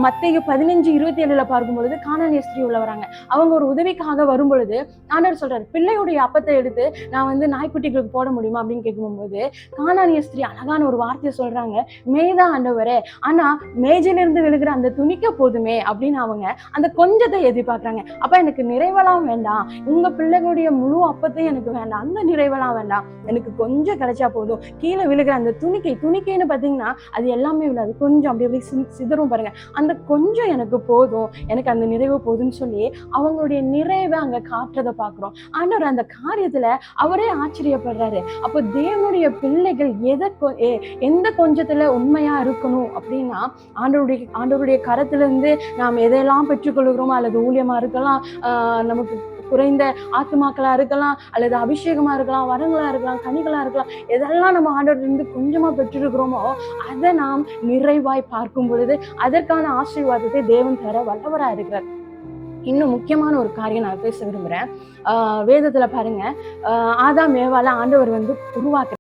மத்தேயு 15:27 பார்க்கும் பொழுது கானானிய ஸ்திரீ உள்ள வராங்க. அவங்க ஒரு உதவிக்காக வரும் பொழுது ஆண்டவர் சொல்றாரு, பிள்ளையுடைய அப்பத்தை எடுத்து நான் நாய்க்குட்டிகளுக்கு போட முடியுமா அப்படின்னு கேட்கும்போது கானானிய ஸ்திரீ அழகான ஒரு வார்த்தையை சொல்றாங்க, மேய்தான் ஆண்டவரே, ஆனா மேஜிலிருந்து விழுகிற அந்த துணிக்க போதுமே அப்படின்னு அவங்க அந்த கொஞ்சத்தை எதிர்பார்க்கறாங்க. அப்ப எனக்கு நிறைவெல்லாம் வேண்டாம், உங்க பிள்ளைகளுடைய முழு அப்பத்தையும் எனக்கு வேண்டாம், அந்த நிறைவெல்லாம் வேண்டாம், எனக்கு கொஞ்சம் கிடைச்சா போதும். கீழே விழுகிற அந்த துணிக்கைன்னு பாத்தீங்கன்னா அது எல்லாமே விழாது, கொஞ்சம் அப்படி அப்படி சிதறும் பாருங்க, அந்த கொஞ்சம் எனக்கு போதும், எனக்கு அந்த நிறைவு போதும்னு சொல்லி அவங்களுடைய நிறைவை அங்க காட்டுறதை பாக்குறோம். ஆண்டவர் அந்த காரியத்துல அவரே ஆச்சரியப்படுறாரு. அப்போ தேவனுடைய பிள்ளைகள் எந்த கொஞ்சத்துல உண்மையா இருக்கணும் அப்படின்னா, ஆண்டவருடைய கரத்துல இருந்து நாம் எதையெல்லாம் பெற்றுக்கொள்கிறோமோ, அல்லது ஊழியமா இருக்கலாம், நமக்கு குறைந்த ஆத்துமாக்களா இருக்கலாம், அல்லது அபிஷேகமா இருக்கலாம், வரங்களா இருக்கலாம், கனிகளா இருக்கலாம், எதெல்லாம் நம்ம ஆண்டவர்ல இருந்து கொஞ்சமா பெற்றிருக்கிறோமோ அதை நாம் நிறைவாய் பார்க்கும் பொழுது அதற்கான ஆசீர்வாதத்தை தேவன் தர வல்லவரா இருக்கிறார். இன்னும் முக்கியமான ஒரு காரியம் நான் பேச விரும்புறேன். வேதத்துல பாருங்க, ஆதாம் ஏவாளை ஆண்டவர் உருவாக்குறார்.